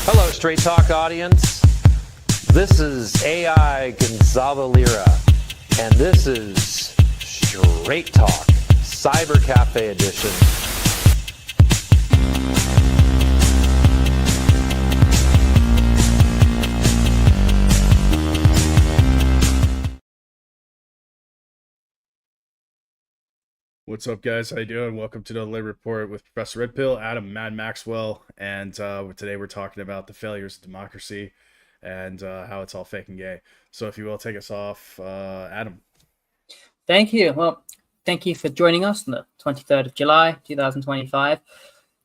Hello, Straight Talk audience. This is AI Gonzalo Lira, and this is Straight Talk, Cyber Cafe Edition. What's up, guys? How you doing? Welcome to the Labor Report with Professor Red Pill, Adam, Mad Maxwell, and today we're talking about the failures of democracy and how it's all fake and gay. So, if you will, take us off, Adam. Thank you. Well, thank you for joining us on the 23rd of July, 2025.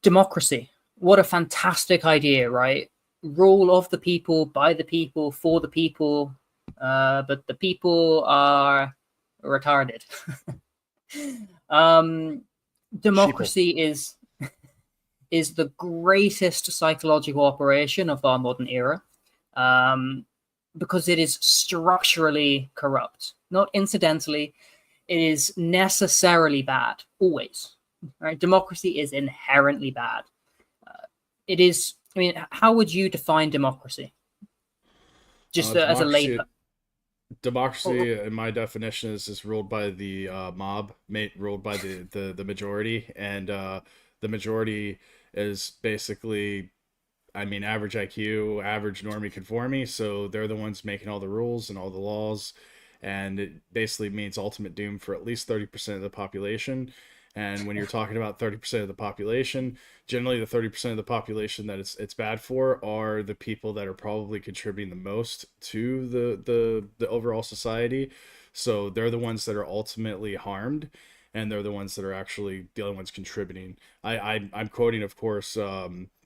Democracy. What a fantastic idea, right? Rule of the people, by the people, for the people, but the people are retarded. Democracy is the greatest psychological operation of our modern era, because it is structurally corrupt. Not incidentally, it is necessarily bad, always. Right? Democracy is inherently bad. It is. I mean, how would you define democracy? Just as a layperson. Democracy, in my definition, is ruled by the mob, ruled by the majority, and the majority is basically, I mean, average IQ, average normie conformie, so they're the ones making all the rules and all the laws, and it basically means ultimate doom for at least 30% of the population. And when you're talking about 30% of the population, generally the 30% of the population that it's bad for are the people that are probably contributing the most to the overall society. So they're the ones that are ultimately harmed, and they're the ones that are actually the only ones contributing. I'm quoting, of course,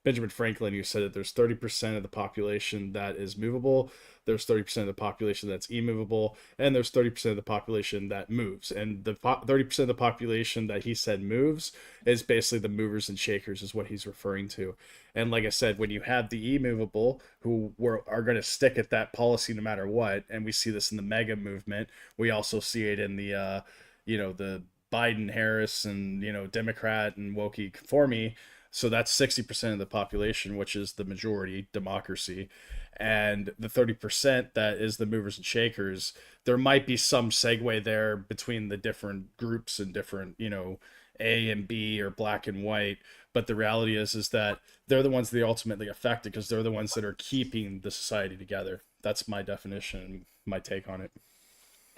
Benjamin Franklin, who said that there's 30% of the population that is movable, there's 30% of the population that's immovable, and there's 30% of the population that moves. And the 30% of the population that he said moves is basically the movers and shakers, is what he's referring to. And like I said, when you have the immovable who are going to stick at that policy no matter what, and we see this in the MAGA movement, we also see it in the the Biden, Harris, and Democrat and wokey conformie. So that's 60% of the population, which is the majority, democracy. And the 30% that is the movers and shakers, there might be some segue there between the different groups and different, A and B or black and white. But the reality is that they're the ones that are ultimately affected, because they're the ones that are keeping the society together. That's my definition, my take on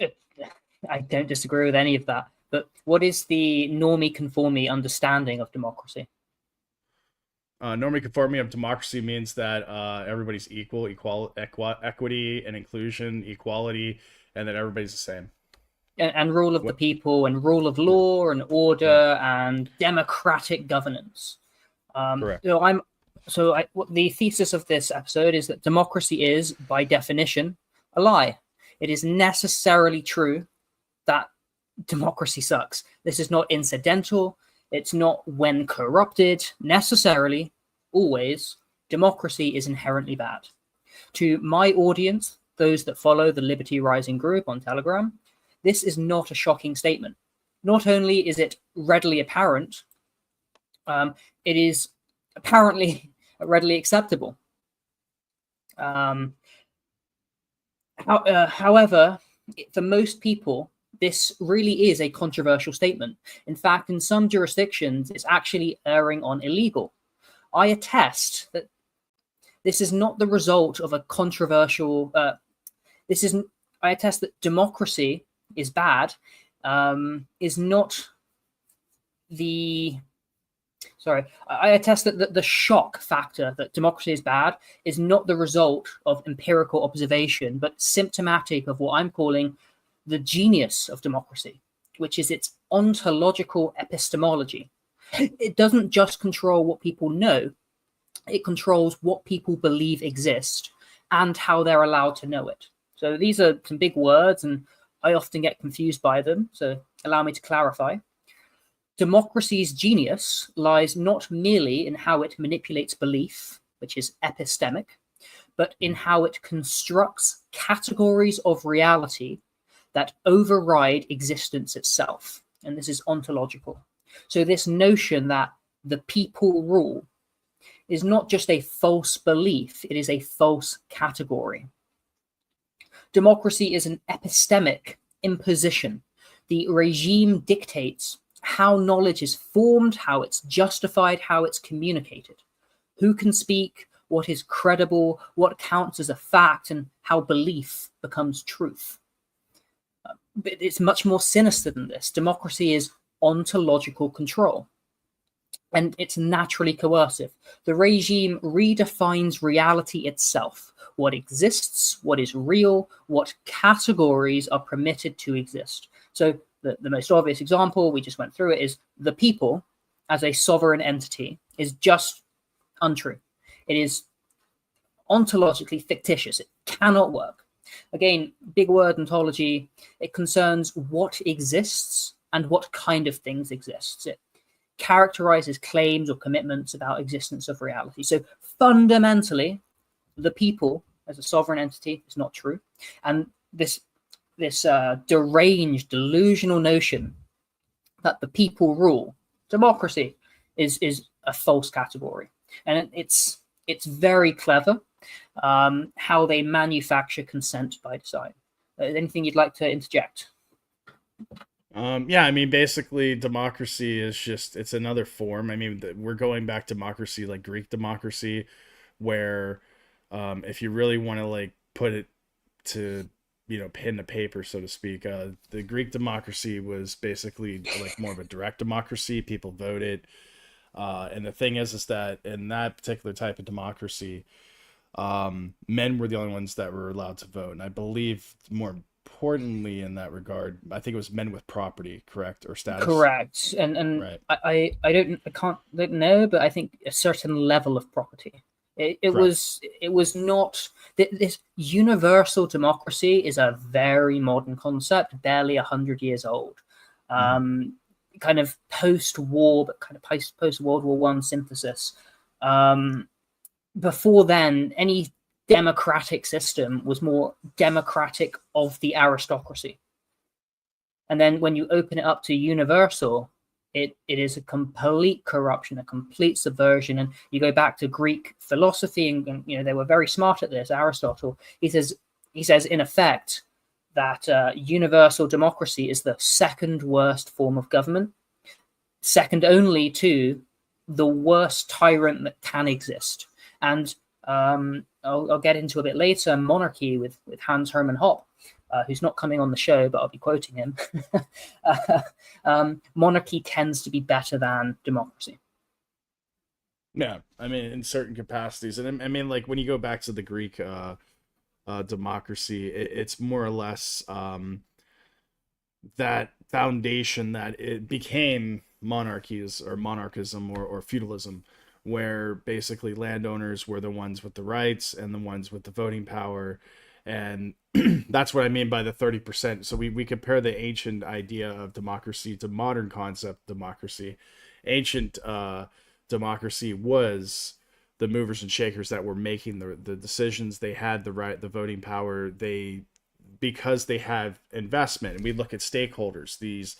it. I don't disagree with any of that. But what is the normie conformie understanding of democracy? Normie conformity of democracy means that everybody's equal, equity and inclusion, equality, and that everybody's the same. And rule of the people, and rule of law, and order, and democratic governance. Correct. The thesis of this episode is that democracy is, by definition, a lie. It is necessarily true that democracy sucks. This is not incidental. It's not when corrupted. Necessarily, always, democracy is inherently bad. To my audience, those that follow the Liberty Rising group on Telegram, this is not a shocking statement. Not only is it readily apparent, it is apparently readily acceptable. However, for most people, this really is a controversial statement. In fact, in some jurisdictions, it's actually erring on illegal. I attest that this is not the result of a controversial. I attest that democracy is bad. Is not the. Sorry, I attest that the shock factor that democracy is bad is not the result of empirical observation, but symptomatic of what I'm calling the genius of democracy, which is its ontological epistemology. It doesn't just control what people know, it controls what people believe exist and how they're allowed to know it. So these are some big words, and I often get confused by them, so allow me to clarify. Democracy's genius lies not merely in how it manipulates belief, which is epistemic, but in how it constructs categories of reality that override existence itself. And this is ontological. So this notion that the people rule is not just a false belief, it is a false category. Democracy is an epistemic imposition. The regime dictates how knowledge is formed, how it's justified, how it's communicated, who can speak, what is credible, what counts as a fact, and how belief becomes truth. But it's much more sinister than this. Democracy is ontological control, and it's naturally coercive. The regime redefines reality itself, what exists, what is real, what categories are permitted to exist. So the most obvious example, we just went through it, is the people as a sovereign entity is just untrue. It is ontologically fictitious. It cannot work. Again, big word ontology, it concerns what exists and what kind of things exist. It characterizes claims or commitments about existence of reality. So fundamentally, the people as a sovereign entity is not true. And this deranged, delusional notion that the people rule, democracy, is a false category. And it's very clever how they manufacture consent by design. Anything you'd like to interject? Yeah, I mean, basically, democracy is just, it's another form. I mean, we're going back to democracy, like Greek democracy, where if you really want to, like, put it to, pen to paper, so to speak, the Greek democracy was basically like more of a direct democracy. People voted. And the thing is that in that particular type of democracy, men were the only ones that were allowed to vote. And I believe more importantly in that regard, I think it was men with property, correct, or status. Correct. And right. I don't know, but I think a certain level of property. It was not this universal democracy is a very modern concept, barely 100 years old. Kind of post-war, but kind of post-World War I synthesis. Before then, any democratic system was more democratic of the aristocracy. And then when you open it up to universal, it is a complete corruption, a complete subversion. And you go back to Greek philosophy, and they were very smart at this. Aristotle, he says in effect that universal democracy is the second worst form of government, second only to the worst tyrant that can exist. And I'll get into a bit later monarchy with Hans-Hermann Hoppe, who's not coming on the show, but I'll be quoting him. Monarchy tends to be better than democracy. Yeah, I mean, in certain capacities. And I mean, like, when you go back to the Greek democracy, it's more or less that foundation that it became monarchies or monarchism or feudalism, where basically landowners were the ones with the rights and the ones with the voting power. And that's what I mean by the 30%. So we compare the ancient idea of democracy to modern concept democracy. Ancient democracy was the movers and shakers that were making the decisions. They had the right, the voting power. Because they have investment, and we look at stakeholders, these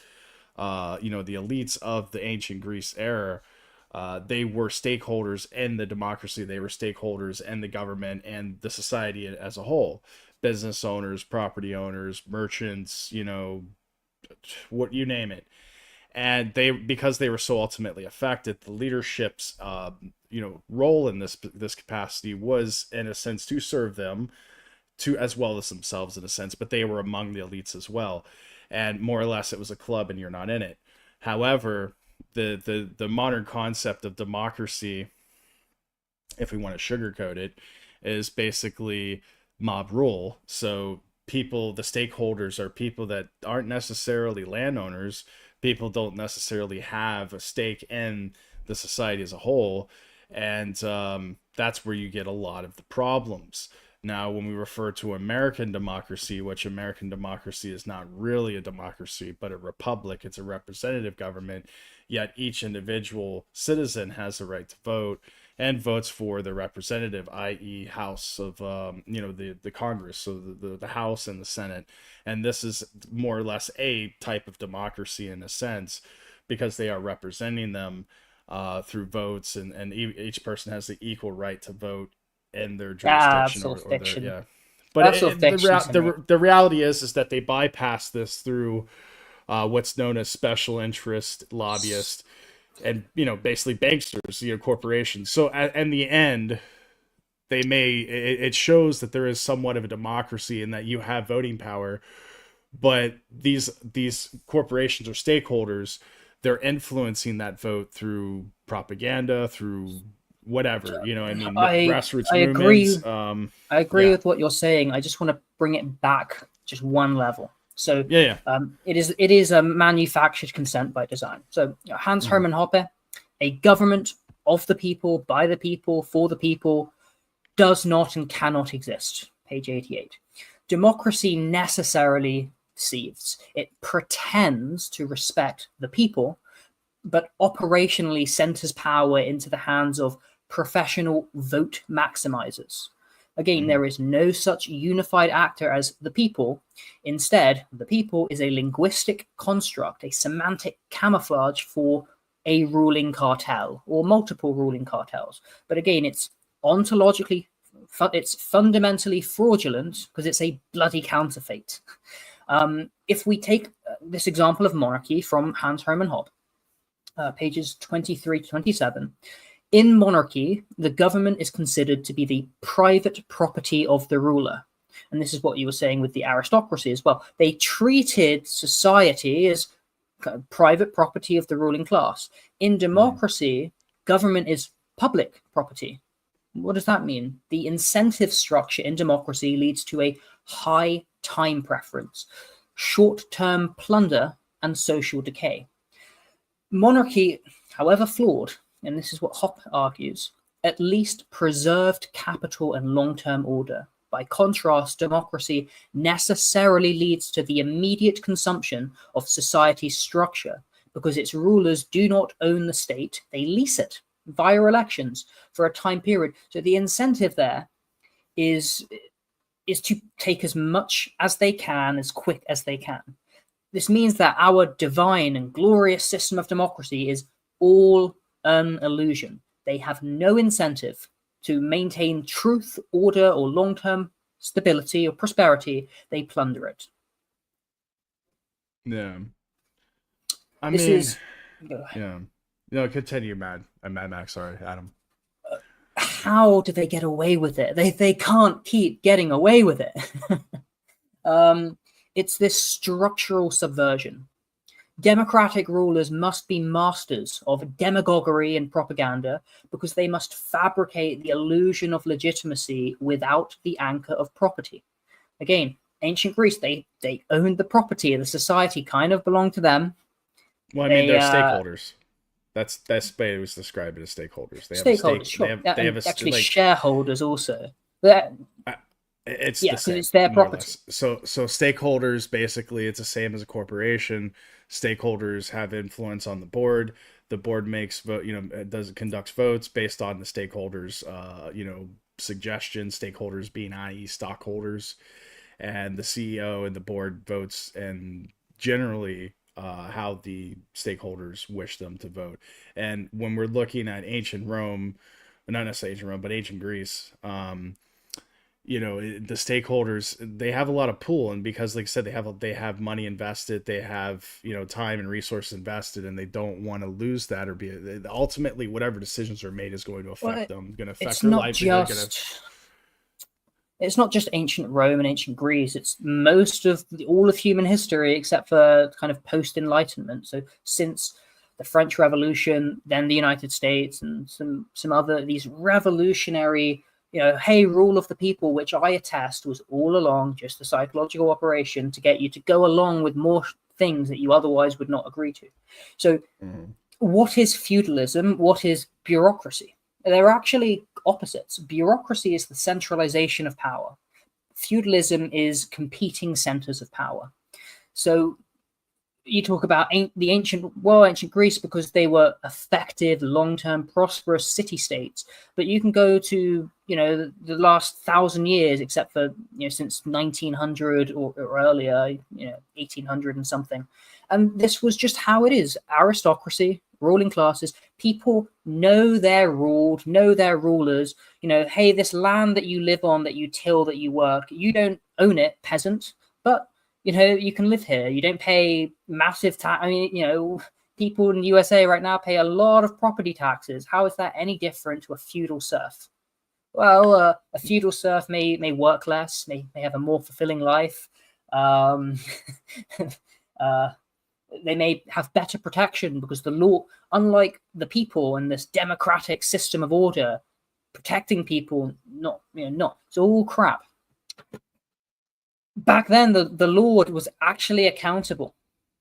the elites of the ancient Greece era, they were stakeholders in the democracy. They were stakeholders in the government and the society as a whole. Business owners, property owners, merchants, what you name it. And because they were so ultimately affected, the leadership's role in this capacity was, in a sense, to serve them, to as well as themselves in a sense, but they were among the elites as well. And more or less it was a club and you're not in it. However, the modern concept of democracy, if we want to sugarcoat it, is basically mob rule. So people, the stakeholders, are people that aren't necessarily landowners. People don't necessarily have a stake in the society as a whole. And that's where you get a lot of the problems. Now, when we refer to American democracy, which American democracy is not really a democracy, but a republic, it's a representative government, yet each individual citizen has the right to vote and votes for the representative, i.e. House of, the Congress, so the House and the Senate. And this is more or less a type of democracy in a sense, because they are representing them through votes, and each person has the equal right to vote in their jurisdiction That's all or fiction. their, yeah. But That's all fiction to me. the reality is that they bypass this through what's known as special interest lobbyists and, basically banksters, corporations. So in the end, it shows that there is somewhat of a democracy in that you have voting power, but these corporations or stakeholders, they're influencing that vote through propaganda, through whatever, grassroots movements. I agree with what you're saying. I just want to bring it back just one level. So it is a manufactured consent by design. So Hans-Hermann Hoppe, a government of the people, by the people, for the people, does not and cannot exist. Page 88. Democracy necessarily deceives. It pretends to respect the people, but operationally centers power into the hands of professional vote maximizers. Again, there is no such unified actor as the people. Instead, the people is a linguistic construct, a semantic camouflage for a ruling cartel or multiple ruling cartels. But again, it's ontologically, it's fundamentally fraudulent because it's a bloody counterfeit. If we take this example of monarchy from Hans-Hermann Hoppe, pages 23 to 27, in monarchy, the government is considered to be the private property of the ruler. And this is what you were saying with the aristocracy as well. They treated society as private property of the ruling class. In democracy, government is public property. What does that mean? The incentive structure in democracy leads to a high time preference, short-term plunder, and social decay. Monarchy, however flawed, and this is what Hoppe argues, at least preserved capital and long-term order. By contrast, democracy necessarily leads to the immediate consumption of society's structure because its rulers do not own the state, they lease it via elections for a time period. So the incentive there is to take as much as they can, as quick as they can. This means that our divine and glorious system of democracy is all an illusion. They have no incentive to maintain truth, order, or long-term stability or prosperity. They plunder it. Yeah. Yeah. No, continue, Mad Max. Sorry, Adam. How do they get away with it? They can't keep getting away with it. It's this structural subversion. Democratic rulers must be masters of demagoguery and propaganda because they must fabricate the illusion of legitimacy without the anchor of property. Again, ancient Greece, they owned the property of the society, kind of belonged to them. Well, they're stakeholders. That's way it was described as stakeholders. They have stakeholders, sure. They have actually shareholders also. It's their property. So stakeholders, basically, it's the same as a corporation. Stakeholders have influence on the board. The board makes conducts votes based on the stakeholders, suggestions. Stakeholders being i.e. stockholders, and the CEO and the board votes, and generally how the stakeholders wish them to vote. And when we're looking at ancient Rome, not necessarily ancient Rome, but ancient Greece, the stakeholders, they have a lot of pull, and because, like I said, they have money invested, they have time and resources invested, and they don't want to lose that or be ultimately whatever decisions are made is going to affect them, going to affect their life. It's not just ancient Rome and ancient Greece. It's all of human history except for kind of post-Enlightenment. So since the French Revolution, then the United States, and some other these revolutionary. Rule of the people, which I attest was all along just a psychological operation to get you to go along with more things that you otherwise would not agree to. So what is feudalism? What is bureaucracy? They're actually opposites. Bureaucracy is the centralization of power. Feudalism is competing centers of power. So you talk about the ancient Greece because they were effective, long-term, prosperous city-states. But you can go to, the last 1,000 years, except for, since 1900 or earlier, 1800 and something. And this was just how it is. Aristocracy, ruling classes, people know they're ruled, know their rulers. Hey, this land that you live on, that you till, that you work, you don't own it, peasant, but you can live here. You don't pay massive tax. I mean, people in the USA right now pay a lot of property taxes. How is that any different to a feudal serf? Well, a feudal serf may work less, may have a more fulfilling life. They may have better protection because the law, unlike the people in this democratic system of order, protecting people, not. It's all crap. Back then, the lord was actually accountable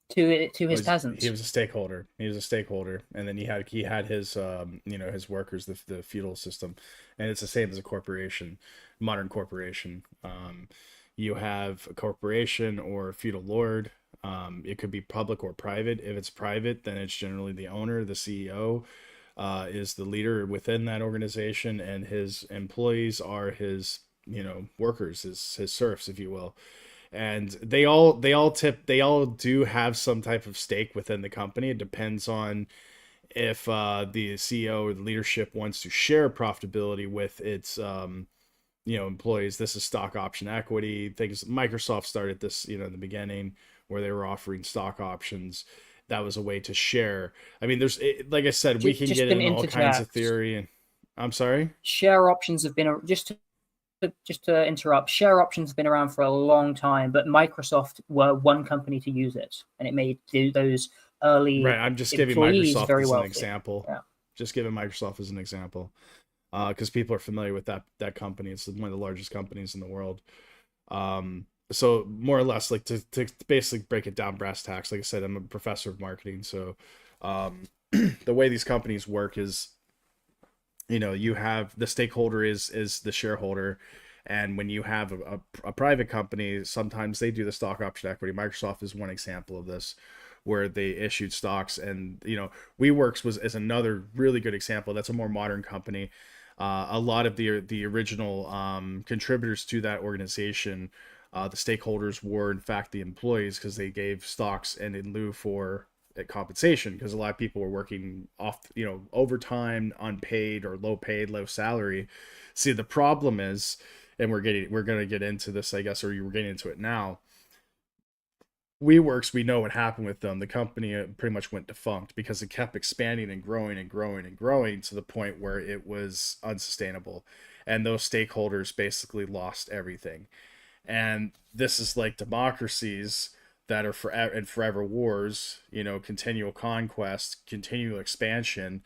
to his peasants. He was a stakeholder. And then he had his his workers, the feudal system, and it's the same as a corporation, modern corporation. You have a corporation or a feudal lord. It could be public or private. If it's private, then it's generally the owner, the CEO, is the leader within that organization, and his employees are his workers, his serfs, if you will. And they all do have some type of stake within the company. It depends on if the CEO or the leadership wants to share profitability with its employees. This is stock option equity. Things Microsoft started this in the beginning, where they were offering stock options. That was a way to share. I mean, like I said, we can get into all kinds of theory. And I'm sorry. Share options have been just to interrupt. Share options have been around for a long time, but Microsoft were one company to use it, and it made those early. Right. I'm just giving Microsoft as an example. Yeah. Just giving Microsoft as an example, because people are familiar with that company. It's one of the largest companies in the world. So more or less, like to basically break it down brass tacks, like I said, I'm a professor of marketing. So the way these companies work is, you have the stakeholder is the shareholder. And when you have a private company, sometimes they do the stock option equity. Microsoft is one example of this, where they issued stocks. And, WeWorks is another really good example. That's a more modern company. A lot of the original contributors to that organization, the stakeholders were in fact the employees, because they gave stocks and in lieu for compensation, because a lot of people were working off, overtime, unpaid or low salary. See, the problem is, and we're going to get into this, I guess, or you were getting into it now. WeWorks, we know what happened with them. The company pretty much went defunct because it kept expanding and growing to the point where it was unsustainable. And those stakeholders basically lost everything. And this is like democracies that are forever wars, continual conquest, continual expansion,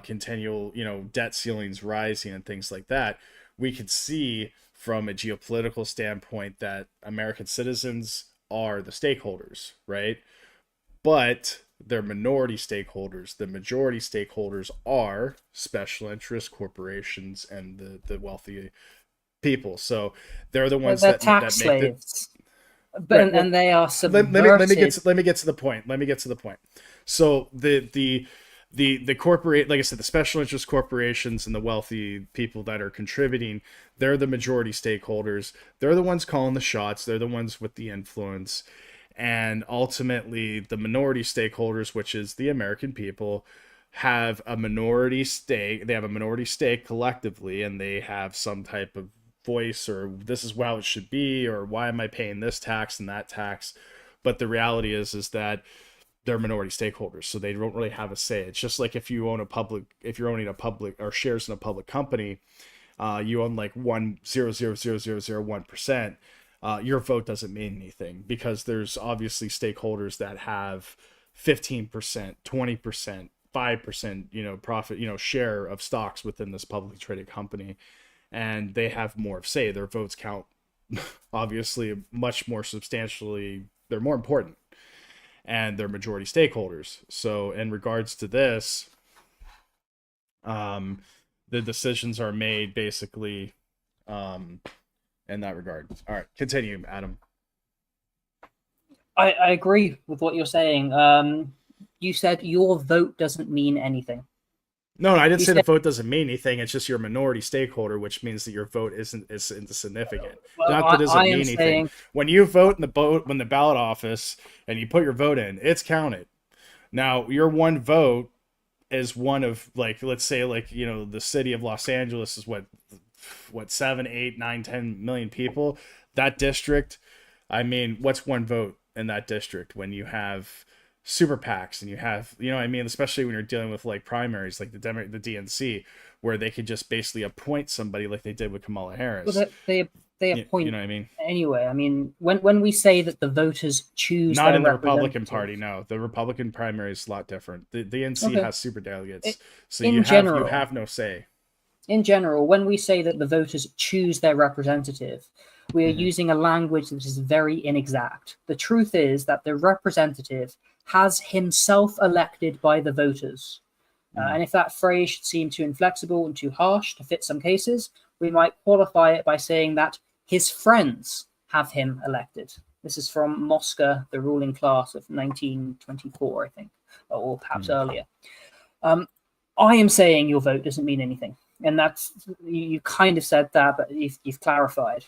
continual, debt ceilings rising and things like that. We could see from a geopolitical standpoint that American citizens are the stakeholders, right? But they're minority stakeholders. The majority stakeholders are special interest corporations and the wealthy people. So they're the ones that tax make slaves. But well, and they are subverted. Let me get to the point. So the corporate, like I said, the special interest corporations and the wealthy people that are contributing, they're the majority stakeholders. They're the ones calling the shots. They're the ones with the influence. And ultimately, the minority stakeholders, which is the American people, have a minority stake. They have a minority stake collectively, and they have some type of voice, or this is how it should be, or why am I paying this tax and that tax? But the reality is that they're minority stakeholders, so they don't really have a say. It's just like if you're owning a public or shares in a public company, you own like 0.00001%. Your vote doesn't mean anything, because there's obviously stakeholders that have 15%, 20%, 5%, profit, share of stocks within this publicly traded company, and they have more of say. Their votes count, obviously, much more substantially. They're more important, and they're majority stakeholders. So in regards to this, the decisions are made basically in that regard. All right, continue, Adam. I agree with what you're saying. You said your vote doesn't mean anything. No, I didn't say the vote doesn't mean anything. It's just you're a minority stakeholder, which means that your vote isn't insignificant. Well, Not that it doesn't mean anything. Saying... When you vote in the ballot office and you put your vote in, it's counted. Now, your one vote is one of, like, let's say, like, you know, the city of Los Angeles is what 7, 8, 9, 10 million people. That district, I mean, what's one vote in that district when you have super PACs and you have, you know what I mean, especially when you're dealing with like primaries like the DNC, where they could just basically appoint somebody like they did with Kamala Harris. Well, they appoint, you know what I mean? Anyway. I mean, when we say that the voters choose Not their in the Republican representative- Party, no. The Republican primary is a lot different. The DNC Okay. has super delegates, so in you general- have no say. In general, when we say that the voters choose their representative, we are Mhm. using a language that is very inexact. The truth is that the representative has himself elected by the voters. And if that phrase should seem too inflexible and too harsh to fit some cases, we might qualify it by saying that his friends have him elected. This is from Moscow, the ruling class of 1924, I think, or perhaps earlier. I am saying your vote doesn't mean anything. And that's, you kind of said that, but you've clarified.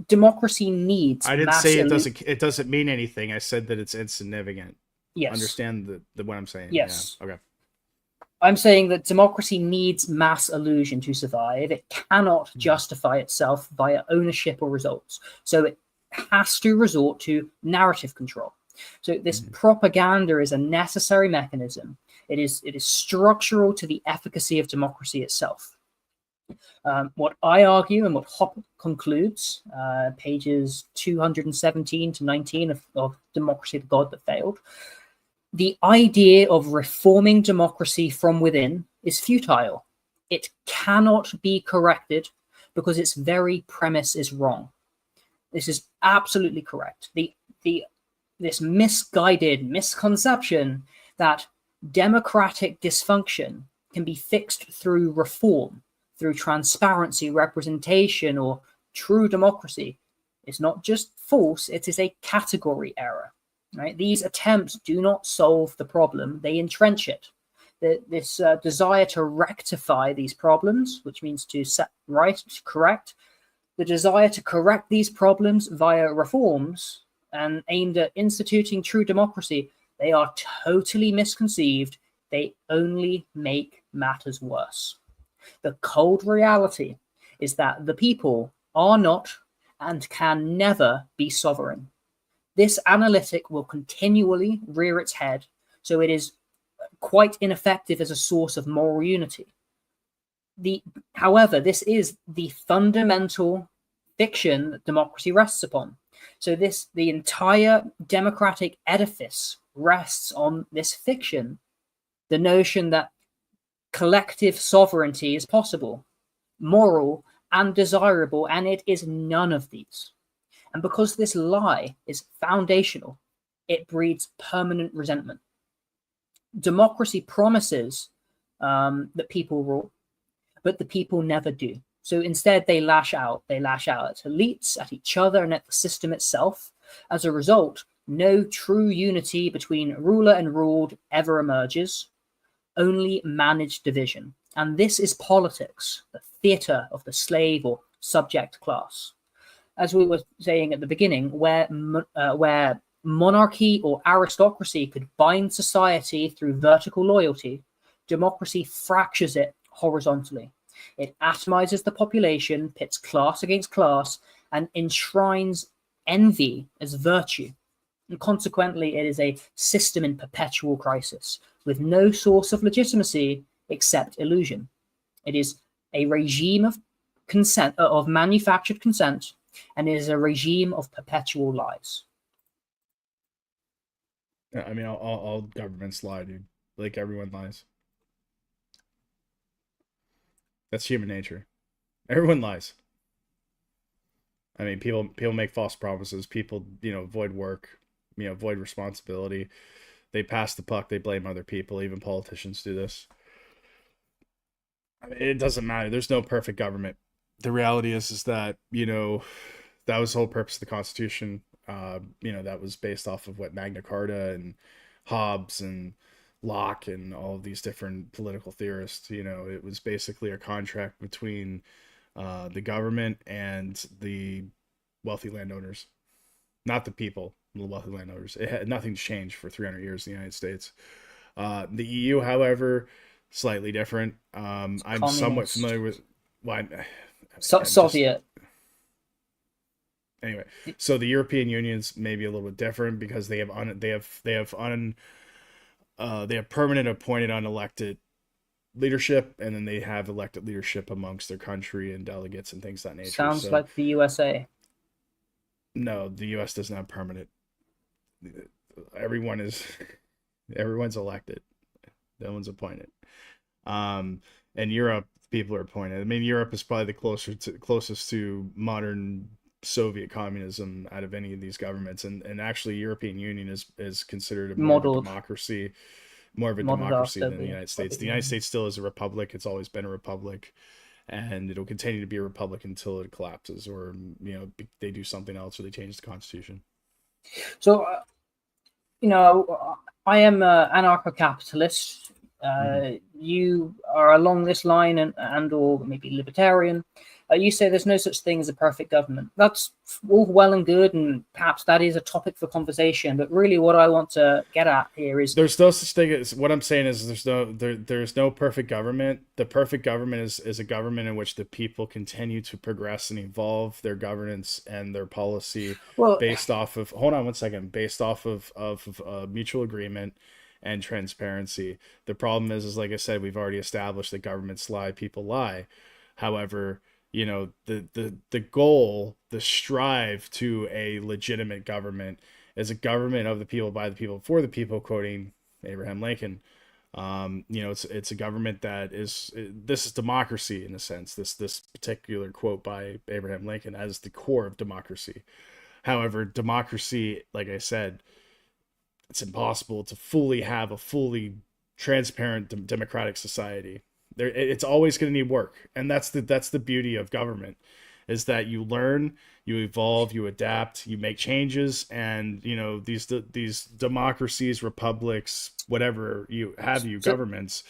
Democracy needs. I didn't say it doesn't mean anything. I said that it's insignificant. Yes. Understand the what I'm saying? Yes. Yeah. Okay. I'm saying that democracy needs mass illusion to survive. It cannot justify itself via ownership or results. So it has to resort to narrative control. So this propaganda is a necessary mechanism. It is structural to the efficacy of democracy itself. What I argue and what Hoppe concludes, pages 217 to 19 of Democracy, the God That Failed, the idea of reforming democracy from within is futile. It cannot be corrected because its very premise is wrong. This is absolutely correct. This misguided misconception that democratic dysfunction can be fixed through reform, through transparency, representation, or true democracy is not just false, it is a category error. Right? These attempts do not solve the problem, they entrench it. This desire to rectify these problems, which means to set right, to correct, the desire to correct these problems via reforms and aimed at instituting true democracy, they are totally misconceived. They only make matters worse. The cold reality is that the people are not and can never be sovereign. This analytic will continually rear its head, so it is quite ineffective as a source of moral unity. However, this is the fundamental fiction that democracy rests upon. So the entire democratic edifice rests on this fiction, the notion that collective sovereignty is possible, moral, and desirable, and it is none of these. And because this lie is foundational, it breeds permanent resentment. Democracy promises that people rule, but the people never do. So instead, they lash out. They lash out at elites, at each other, and at the system itself. As a result, no true unity between ruler and ruled ever emerges, only managed division. And this is politics, the theatre of the slave or subject class. As we were saying at the beginning, where monarchy or aristocracy could bind society through vertical loyalty, democracy fractures it horizontally. It atomizes the population, pits class against class, and enshrines envy as virtue. And consequently, it is a system in perpetual crisis, with no source of legitimacy except illusion. It is a regime of consent, of manufactured consent, and it is a regime of perpetual lies. I mean, all governments lie, dude. Like, everyone lies. That's human nature. Everyone lies. I mean, people make false promises. People, avoid work, avoid responsibility. They pass the puck. They blame other people. Even politicians do this. I mean, it doesn't matter. There's no perfect government. The reality is that, that was the whole purpose of the Constitution. That was based off of what Magna Carta and Hobbes and Locke and all of these different political theorists. It was basically a contract between the government and the wealthy landowners, not the people, the wealthy landowners. It had nothing changed for 300 years in the United States. The EU, however, slightly different. I'm somewhat Communist. familiar with why. Soviet. Anyway, so the European Union's maybe a little bit different because they have permanent appointed unelected leadership, and then they have elected leadership amongst their country and delegates and things of that nature. Sounds like the USA. No, the US doesn't have permanent. Everyone's elected. No one's appointed. And Europe, people are appointed. I mean, Europe is probably the closest to modern Soviet communism out of any of these governments, and actually European Union is considered a more of a democracy than the United States. The United States still is a republic. It's always been a republic, and it'll continue to be a republic until it collapses, or they do something else, or they change the constitution. So I am an anarcho-capitalist. You are along this line and or maybe libertarian. You say there's no such thing as a perfect government. That's all well and good, and perhaps that is a topic for conversation. But really, what I want to get at here is there's no such thing as, what I'm saying is there's no perfect government. The perfect government is a government in which the people continue to progress and evolve their governance and their policy based off of mutual agreement and transparency. The problem is like I said, we've already established that governments lie, people lie. However, the goal, the strive to a legitimate government is a government of the people, by the people, for the people, quoting Abraham Lincoln. It's a government this is democracy in a sense. This particular quote by Abraham Lincoln as the core of democracy. However, democracy, like I said, it's impossible to fully have a fully transparent democratic society. It's always going to need work, and that's the beauty of government, is that you learn, you evolve, you adapt, you make changes, and these democracies, republics, whatever governments,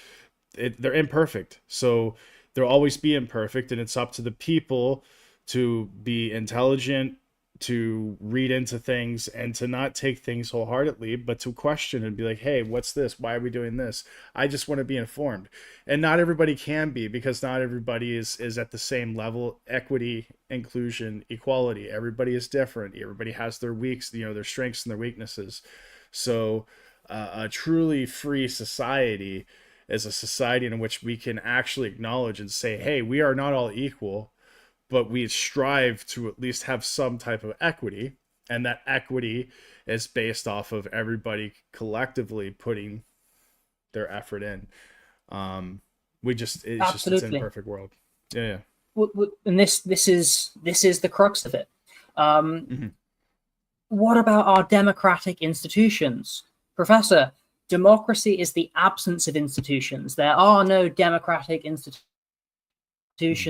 they're imperfect, so they'll always be imperfect, and it's up to the people to be intelligent, to read into things, and to not take things wholeheartedly, but to question and be like, hey, what's this? Why are we doing this? I just want to be informed. And not everybody can be, because not everybody is at the same level. Equity, inclusion, equality. Everybody is different. Everybody has their their strengths and their weaknesses. So a truly free society is a society in which we can actually acknowledge and say, hey, we are not all equal, but we strive to at least have some type of equity, and that equity is based off of everybody collectively putting their effort in. It's an imperfect world. Yeah. And this is the crux of it. What about our democratic institutions, Professor? Democracy is the absence of institutions. There are no democratic institutions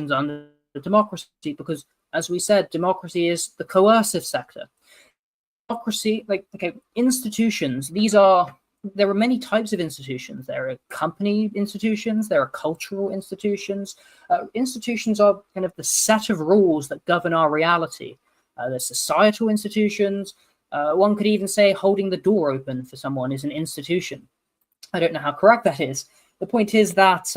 under democracy, because, as we said, democracy is the coercive sector. Democracy, institutions, there are many types of institutions. There are company institutions, there are cultural institutions. Institutions are kind of the set of rules that govern our reality. There's societal institutions. One could even say holding the door open for someone is an institution. I don't know how correct that is. The point is that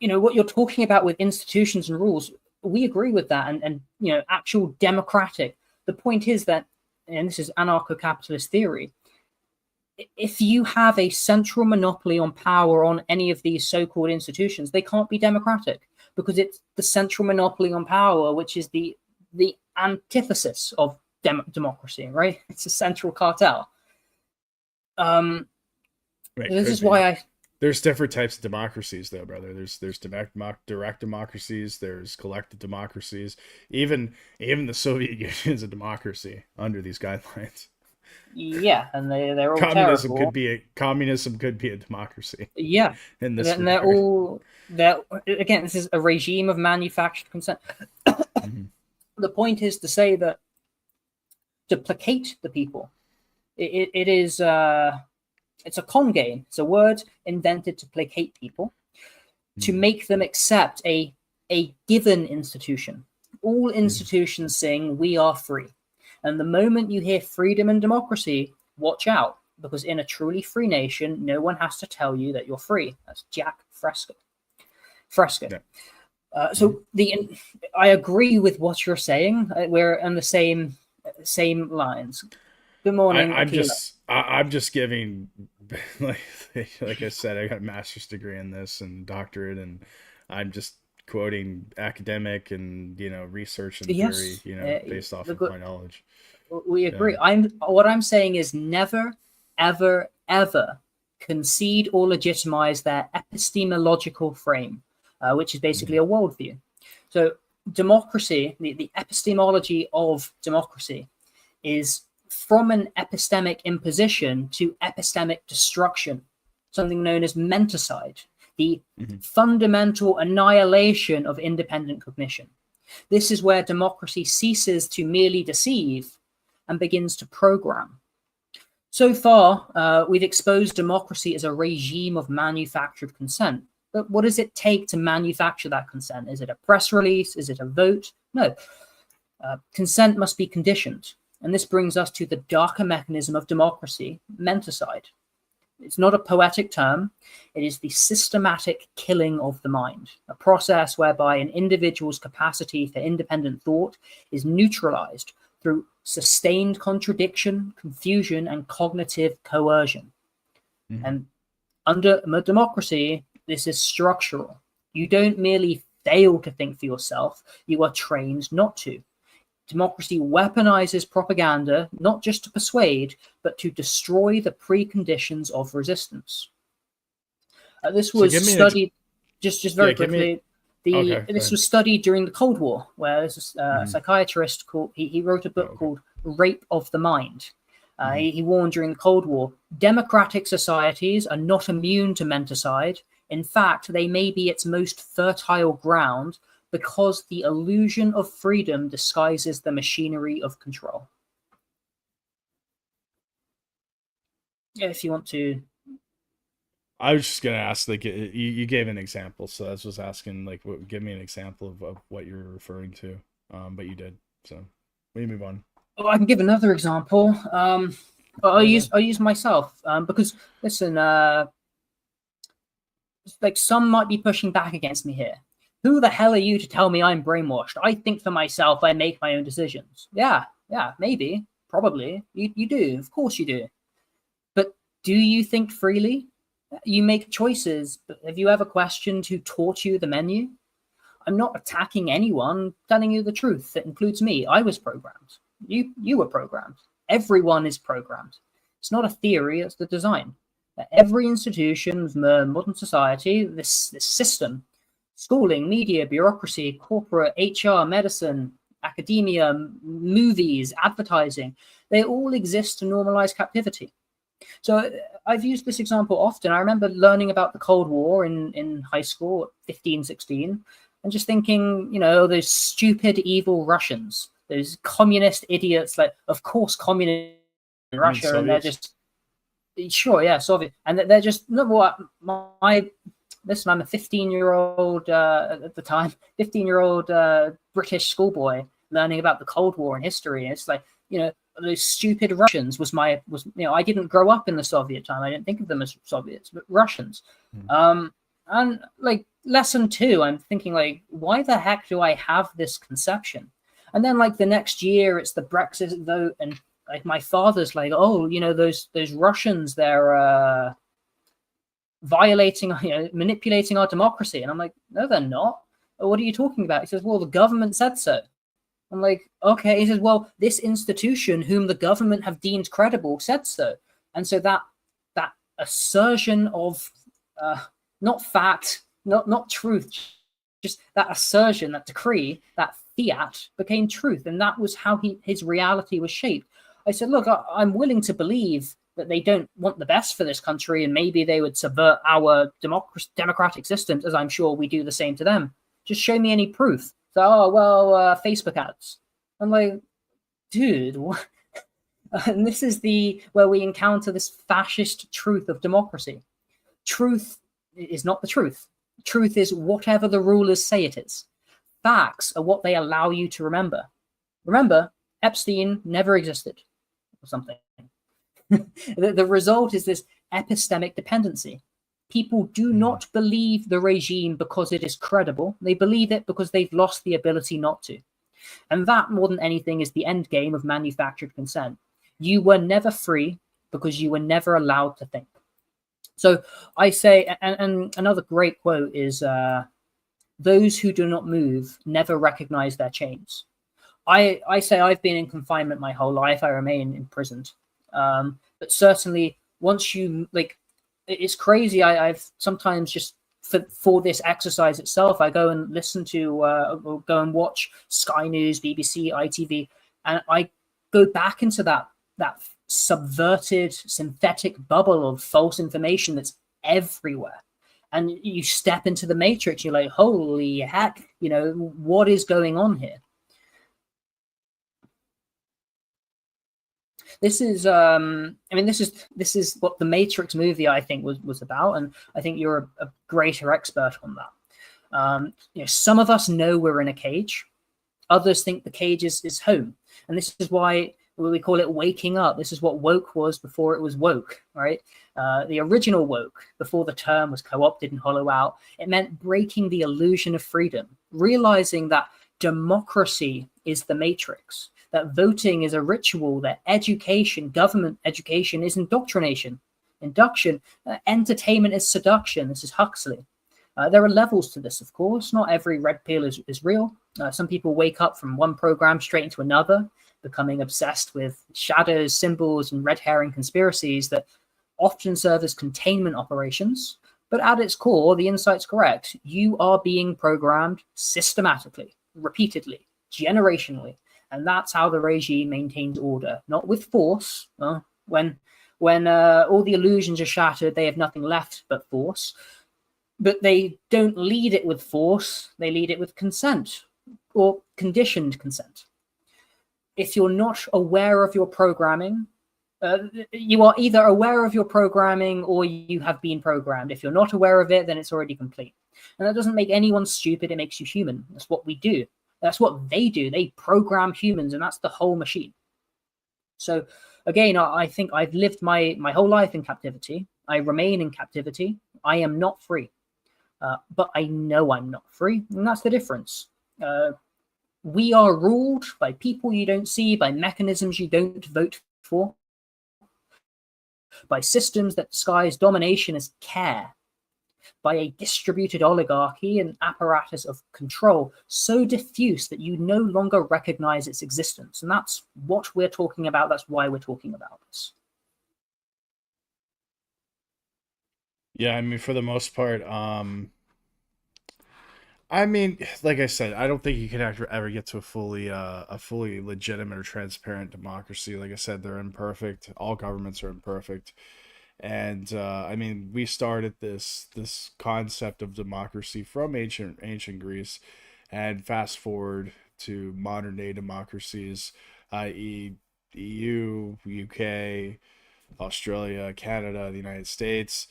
what you're talking about with institutions and rules, we agree with that, and actual democratic. The point is that, and this is anarcho-capitalist theory, if you have a central monopoly on power on any of these so-called institutions, they can't be democratic, because it's the central monopoly on power, which is the antithesis of democracy, right? It's a central cartel. Right, this is why there's different types of democracies, though, brother. There's direct democracies. There's collective democracies. Even the Soviet Union is a democracy under these guidelines. Yeah, and they're all communism terrible. Communism could be a democracy. Yeah, in this and they're again. This is a regime of manufactured consent. The point is to say that to placate the people, it is. It's a con game. It's a word invented to placate people, to make them accept a given institution. All institutions sing, we are free. And the moment you hear freedom and democracy, watch out. because in a truly free nation, no one has to tell you that you're free. That's Jack Fresco. Yeah. I agree with what you're saying. We're on the same lines. Good morning. I'm just giving, like I said, I got a master's degree in this and doctorate, and I'm just quoting academic and research and theory, based off of my knowledge. We agree. What I'm saying is never, ever, ever concede or legitimize their epistemological frame, which is basically a worldview. So democracy, the epistemology of democracy, is from an epistemic imposition to epistemic destruction, something known as menticide, the fundamental annihilation of independent cognition. This is where democracy ceases to merely deceive and begins to program. So far, we've exposed democracy as a regime of manufactured consent. But what does it take to manufacture that consent? Is it a press release? Is it a vote? No. Consent must be conditioned. And this brings us to the darker mechanism of democracy, menticide. It's not a poetic term. It is the systematic killing of the mind, a process whereby an individual's capacity for independent thought is neutralized through sustained contradiction, confusion, and cognitive coercion. And under democracy, this is structural. You don't merely fail to think for yourself, you are trained not to. Democracy weaponizes propaganda, not just to persuade, but to destroy the preconditions of resistance. This was studied, just very quickly. This was studied during the Cold War, where there's a psychiatrist called, he wrote a book called Rape of the Mind. He warned during the Cold War, democratic societies are not immune to menticide. In fact, they may be its most fertile ground, because the illusion of freedom disguises the machinery of control. Yeah, if you want to. I was just going to ask, like, you gave an example, so I was just asking, like, give me an example of what you're referring to, but you did, so we move on. Oh, I can give another example. I'll use myself, because, listen, like, some might be pushing back against me here. Who the hell are you to tell me I'm brainwashed? I think for myself. I make my own decisions. Yeah, maybe, probably. You do. Of course you do. But do you think freely? You make choices. But have you ever questioned who taught you the menu? I'm not attacking anyone, telling you the truth. That includes me. I was programmed. You were programmed. Everyone is programmed. It's not a theory, it's the design. Every institution of modern society, this system, schooling, media, bureaucracy, corporate, HR, medicine, academia, movies, advertising, they all exist to normalize captivity. So I've used this example often. I remember learning about the Cold War in high school at 15, 16, and just thinking, those stupid, evil Russians, those communist idiots, like, of course, communist in Russia, and they're just, sure, yeah, Soviet, and they're just, no, what, listen, I'm a 15-year-old, at the time, 15-year-old British schoolboy learning about the Cold War and history. And it's like, those stupid Russians I didn't grow up in the Soviet time. I didn't think of them as Soviets, but Russians. And like lesson 2, I'm thinking, like, why the heck do I have this conception? And then, like, the next year, it's the Brexit vote, and like my father's like, oh, those Russians, they're violating, manipulating our democracy. And I'm like, no, they're not. What are you talking about? He says, well, the government said so. I'm like, okay. He says, well, this institution, whom the government have deemed credible, said so. And so that assertion of not fact, not truth, just that assertion, that decree, that fiat became truth. And that was how his reality was shaped. I said, look, I'm willing to believe that they don't want the best for this country, and maybe they would subvert our democratic systems, as I'm sure we do the same to them. Just show me any proof. So, Facebook ads. I'm like, dude, what? And this is where we encounter this fascist truth of democracy. Truth is not the truth. Truth is whatever the rulers say it is. Facts are what they allow you to remember. Remember, Epstein never existed, or something. The result is this epistemic dependency. People do not believe the regime because it is credible. They believe it because they've lost the ability not to. And that, more than anything, is the end game of manufactured consent. You were never free because you were never allowed to think. So I say, and another great quote is, those who do not move never recognize their chains. I say I've been in confinement my whole life. I remain imprisoned. But certainly once you, like, it's crazy. I've sometimes just for this exercise itself, I go and listen to, or go and watch Sky News, BBC, ITV, and I go back into that subverted synthetic bubble of false information that's everywhere. And you step into the matrix, you're like, holy heck, what is going on here? This is, this is what the Matrix movie, I think, was about, and I think you're a greater expert on that. Some of us know we're in a cage, others think the cage is home, and this is why we call it waking up. This is what woke was before it was woke, right? The original woke, before the term was co-opted and hollow out, it meant breaking the illusion of freedom, realizing that democracy is the matrix, that voting is a ritual, that education, government education, is indoctrination. Induction, entertainment is seduction. This is Huxley. There are levels to this, of course. Not every red pill is real. Some people wake up from one program straight into another, becoming obsessed with shadows, symbols, and red herring conspiracies that often serve as containment operations. But at its core, the insight's correct. You are being programmed systematically, repeatedly, generationally. And that's how the regime maintains order, not with force. When all the illusions are shattered, they have nothing left but force. But they don't lead it with force. They lead it with consent, or conditioned consent. If you're not aware of your programming, you are either aware of your programming or you have been programmed. If you're not aware of it, then it's already complete. And that doesn't make anyone stupid. It makes you human. That's what we do. That's what they do. They program humans, and that's the whole machine. So again, I think I've lived my whole life in captivity. I remain in captivity. I am not free. But I know I'm not free, and that's the difference. We are ruled by people you don't see, by mechanisms you don't vote for, by systems that disguise domination as care, by a distributed oligarchy and apparatus of control so diffuse that you no longer recognize its existence. And that's what we're talking about. That's why we're talking about this. Yeah, for the most part, like I said, I don't think you can ever get to a fully legitimate or transparent democracy. Like I said, they're imperfect. All governments are imperfect. And we started this concept of democracy from ancient Greece, and fast forward to modern day democracies, i.e., EU, UK, Australia, Canada, the United States.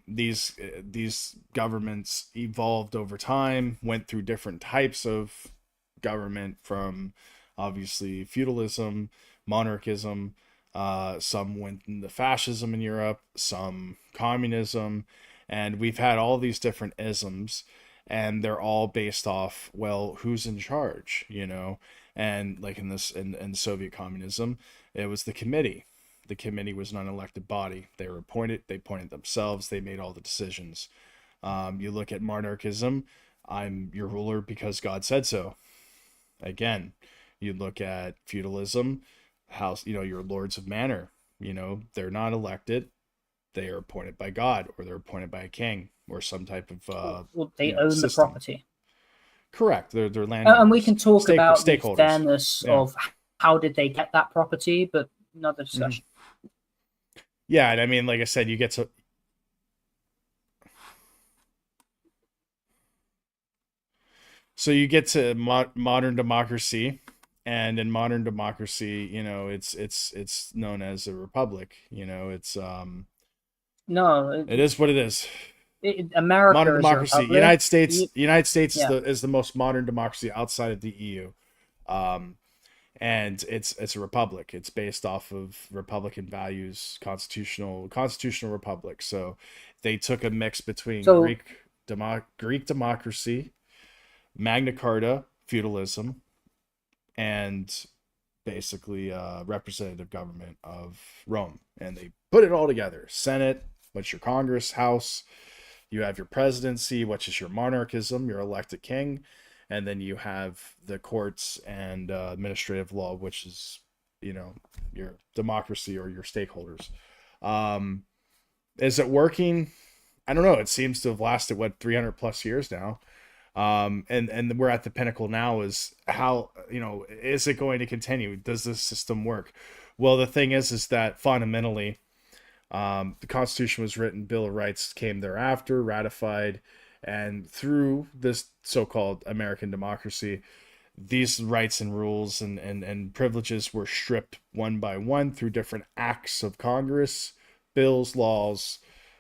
These governments evolved over time, went through different types of government, from obviously feudalism, monarchism. Some went into fascism in Europe, some communism, and we've had all these different isms, and they're all based off, well, who's in charge, And like in Soviet communism, it was the committee. The committee was an unelected body. They were appointed. They appointed themselves. They made all the decisions. You look at monarchism. I'm your ruler because God said so. Again, you look at feudalism. House, your lords of manor. They're not elected. They are appointed by God, or they're appointed by a king, or some type of they own system. the property. Correct. They're land. And we can talk about the stakeholders. fairness of how did they get that property, but another discussion. Yeah, and like I said, you get to. So you get to modern democracy, and in modern democracy, it's known as a republic. It's no, it is what it is. America modern democracy. United States. United States Yeah. is the most modern democracy outside of the EU. and it's a republic. It's based off of Republican values, constitutional republic. So they took a mix between So Greek democracy, Magna Carta, feudalism, and basically representative government of Rome, and they put it all together. Senate, what's your Congress, House, you have your presidency, which is your monarchism, your elected king, and then you have the courts and administrative law, which is, you know, your democracy or your stakeholders. Is it working? I don't know. It seems to have lasted, what, 300 plus years now. And we're at the pinnacle now. Is how, you know, is it going to continue? Does this system work? Well, the thing is that fundamentally, the Constitution was written, Bill of Rights came thereafter, ratified, and through this so-called American democracy, these rights and rules and privileges were stripped one by one through different acts of Congress, bills, laws,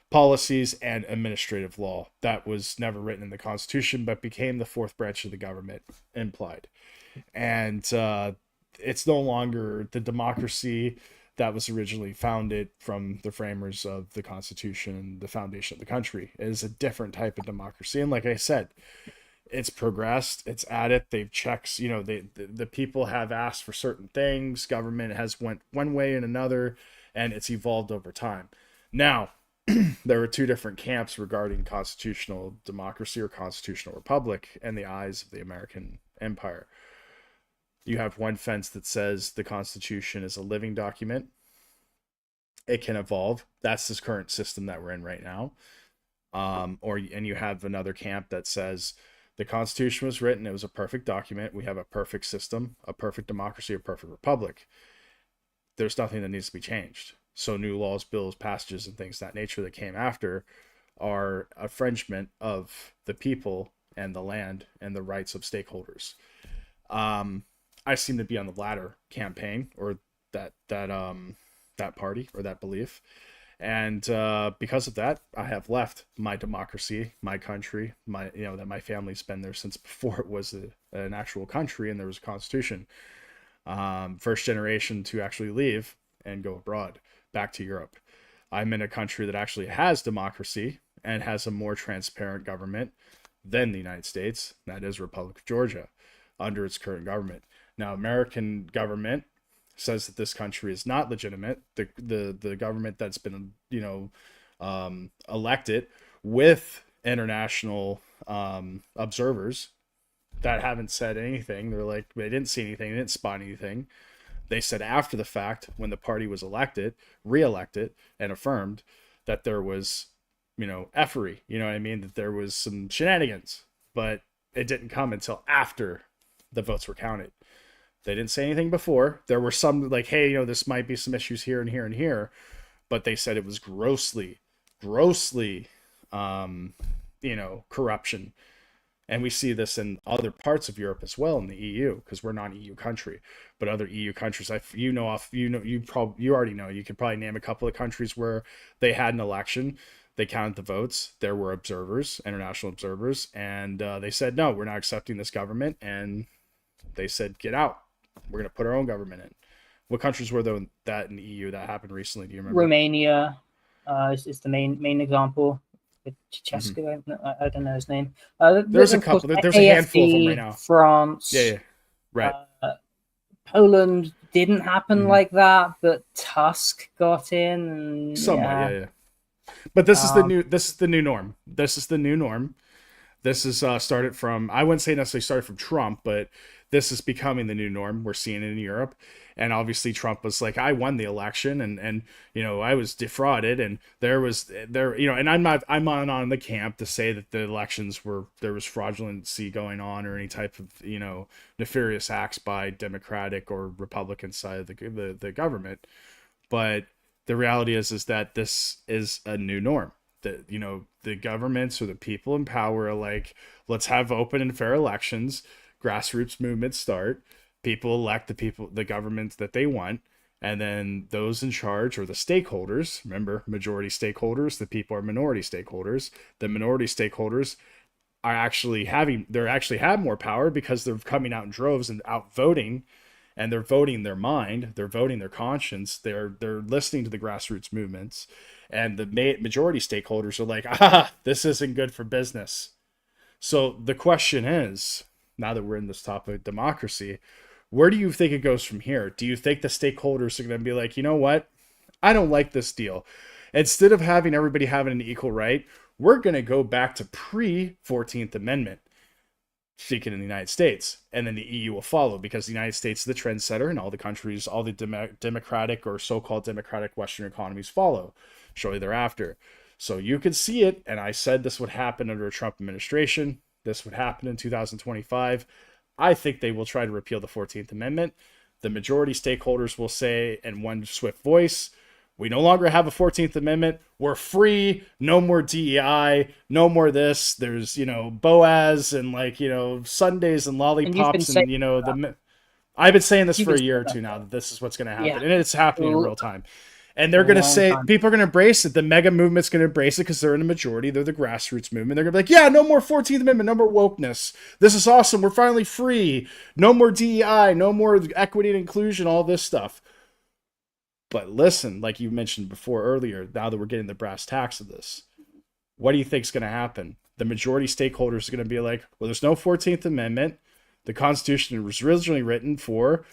policies, and administrative law. That was never written in the Constitution, but became the fourth branch of the government, implied. And it's no longer the democracy that was originally founded from the framers of the Constitution, the foundation of the country. It is a different type of democracy. And like I said, it's progressed, it's added, they've checked, you know, the people have asked for certain things, government has went one way and another, and it's evolved over time. Now, there were two different camps regarding constitutional democracy or constitutional republic in the eyes of the American empire. You have one fence that says the Constitution is a living document. It can evolve. That's this current system that we're in right now. And you have another camp that says the Constitution was written. It was a perfect document. We have a perfect system, a perfect democracy, a perfect republic. There's nothing that needs to be changed. So new laws, bills, passages, and things of that nature that came after are infringement of the people and the land and the rights of stakeholders. I seem to be on the latter campaign, or that party, or that belief, and because of that, I have left my democracy, my country, that my family's been there since before it was an actual country and there was a constitution. First generation to actually leave and go abroad, back to Europe. I'm in a country that actually has democracy and has a more transparent government than the United States. That is Republic of Georgia, under its current government. Now, American government says that this country is not legitimate. The government that's been, elected with international observers that haven't said anything. They're like, they didn't see anything, they didn't spot anything. They said after the fact, when the party was elected, re-elected, and affirmed that there was, effery, that there was some shenanigans, but it didn't come until after the votes were counted. They didn't say anything before. There were some like, hey, this might be some issues here and here and here, but they said it was grossly, corruption. And we see this in other parts of Europe as well, in the EU, because we're not an EU country, but other EU countries. You already know. You could probably name a couple of countries where they had an election, they counted the votes, there were observers, international observers, and they said, no, we're not accepting this government, and they said, get out. We're going to put our own government in. What countries were there that in the EU that happened recently? Do you remember? Romania is the main example. Chesco, I don't know his name. There's a couple. There's a handful of them right now. France. Yeah. Right. Poland didn't happen like that, but Tusk got in. And, somewhat, yeah. But this is the new norm. This is the new norm. This is started from, I wouldn't say necessarily started from Trump, but this is becoming the new norm. We're seeing it in Europe. And obviously Trump was like, I won the election and I was defrauded, and and I'm on the camp to say that the elections there was fraudulency going on, or any type of, nefarious acts by Democratic or Republican side of the government. But the reality is that this is a new norm. That, the governments or the people in power are like, let's have open and fair elections, grassroots movements start, people elect the governments that they want, and then those in charge, or the stakeholders, remember, majority stakeholders, the people are minority stakeholders. The minority stakeholders are actually have more power because they're coming out in droves and out voting and they're voting their mind, they're voting their conscience, they're listening to the grassroots movements, and the majority stakeholders are like, this isn't good for business. So the question is, now that we're in this topic of democracy, where do you think it goes from here? Do you think the stakeholders are going to be like, you know what? I don't like this deal. Instead of having everybody having an equal right, we're going to go back to pre-14th Amendment, speaking in the United States, and then the EU will follow, because the United States is the trendsetter, and all the countries, all the democratic or so-called democratic Western economies follow shortly thereafter. So you could see it, and I said this would happen under a Trump administration. This would happen in 2025. I think they will try to repeal the 14th Amendment. The majority stakeholders will say in one swift voice, we no longer have a 14th Amendment. We're free. No more DEI. No more this. There's, Boaz and Sundays and lollipops and, I've been saying this for a year or two now, that this is what's going to happen. And it's happening in real time. And they're going to say, people are going to embrace it. The mega movement's going to embrace it because they're in a majority. They're the grassroots movement. They're going to be like, yeah, no more 14th Amendment, no more wokeness. This is awesome. We're finally free. No more DEI, no more equity and inclusion, all this stuff. But listen, like you mentioned before earlier, now that we're getting the brass tacks of this, what do you think is going to happen? The majority stakeholders are going to be like, well, there's no 14th Amendment. The Constitution was originally written for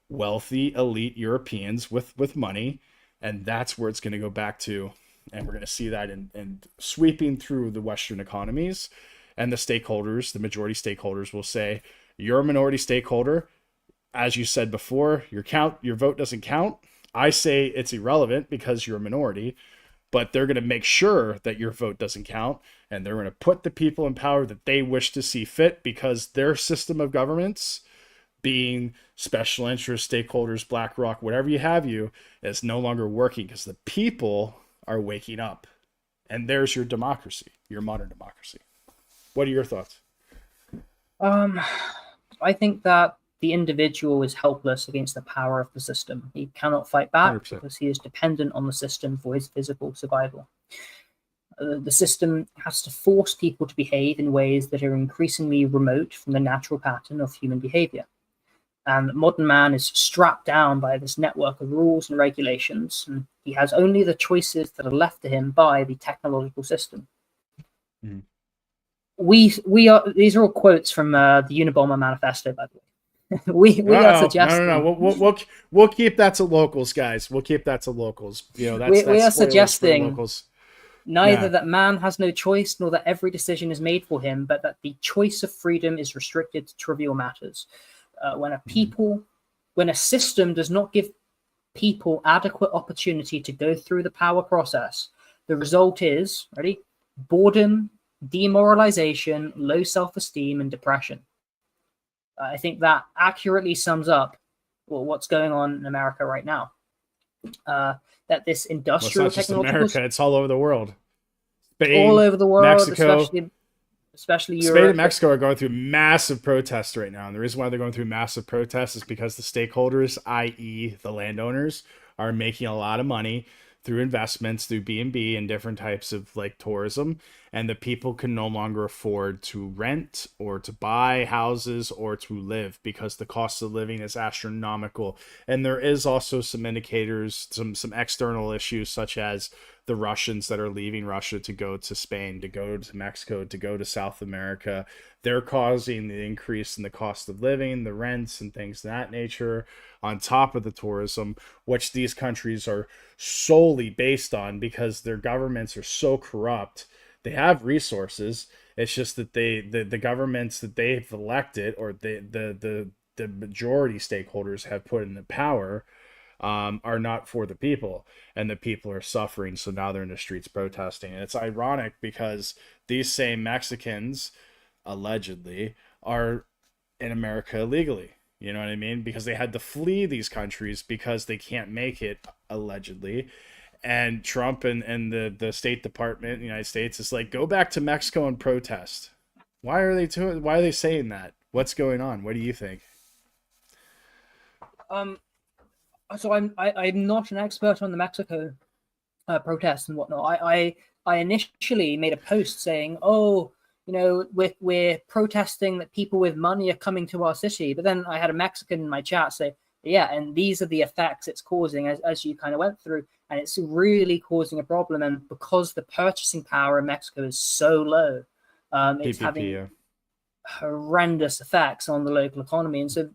wealthy, elite Europeans with money. And that's where it's going to go back to. And we're going to see that in sweeping through the Western economies. And the stakeholders, the majority stakeholders will say, you're a minority stakeholder. As you said before, your vote doesn't count. I say it's irrelevant because you're a minority. But they're going to make sure that your vote doesn't count. And they're going to put the people in power that they wish to see fit, because their system of governments, being special interest stakeholders, BlackRock, whatever you, is no longer working, because the people are waking up. And there's your democracy, your modern democracy. What are your thoughts? I think that the individual is helpless against the power of the system. He cannot fight back 100%. Because he is dependent on the system for his physical survival. The system has to force people to behave in ways that are increasingly remote from the natural pattern of human behavior. And modern man is strapped down by this network of rules and regulations, and he has only the choices that are left to him by the technological system. Mm. These are all quotes from the Unabomber Manifesto, by the way. we are suggesting. No. We'll keep that to locals, guys. We'll keep that to locals. That's we are suggesting locals. Neither that man has no choice, nor that every decision is made for him, but that the choice of freedom is restricted to trivial matters. When a system does not give people adequate opportunity to go through the power process, the result is, boredom, demoralization, low self-esteem, and depression. I think that accurately sums up what's going on in America right now. That this industrial it's not just technological... America, it's all over the world. Spain, all over the world, Mexico, especially Europe. Spain and Mexico are going through massive protests right now. And the reason why they're going through massive protests is because the stakeholders, i.e. the landowners, are making a lot of money through investments, through B&B and different types of tourism. And the people can no longer afford to rent or to buy houses or to live, because the cost of living is astronomical. And there is also some indicators, some external issues, such as the Russians that are leaving Russia to go to Spain, to go to Mexico, to go to South America. They're causing the increase in the cost of living, the rents and things of that nature, on top of the tourism, which these countries are solely based on because their governments are so corrupt. They have resources. It's just that the governments that they've elected, or the majority stakeholders have put in the power, are not for the people, and the people are suffering. So now they're in the streets protesting. And it's ironic because these same Mexicans, allegedly, are in America illegally. You know what I mean? Because they had to flee these countries because they can't make it, allegedly. And Trump and the State Department in the United States is like, go back to Mexico and protest. Why are they saying that? What's going on? What do you think? So I'm not an expert on the Mexico protests and whatnot. I initially made a post saying, we're protesting that people with money are coming to our city. But then I had a Mexican in my chat say, Yeah, and these are the effects it's causing as you kind of went through, and it's really causing a problem. And because the purchasing power in Mexico is so low, it's PPP, having yeah. horrendous effects on the local economy. And so,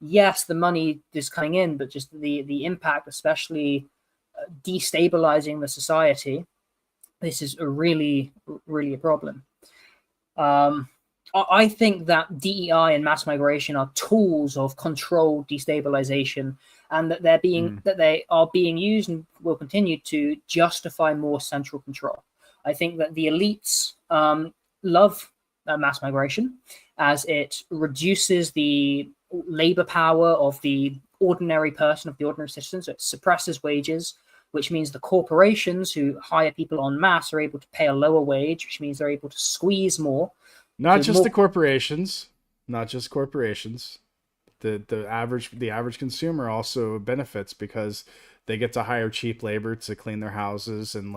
yes, the money is coming in, but just the impact, especially destabilizing the society, this is really a problem. I think that DEI and mass migration are tools of controlled destabilization, and that they are being used and will continue to justify more central control. I think that the elites love mass migration, as it reduces the labor power of the ordinary person, of the ordinary citizen. So it suppresses wages, which means the corporations who hire people en masse are able to pay a lower wage, which means they're able to squeeze more. Not just the corporations, not just corporations. The average consumer also benefits because they get to hire cheap labor to clean their houses and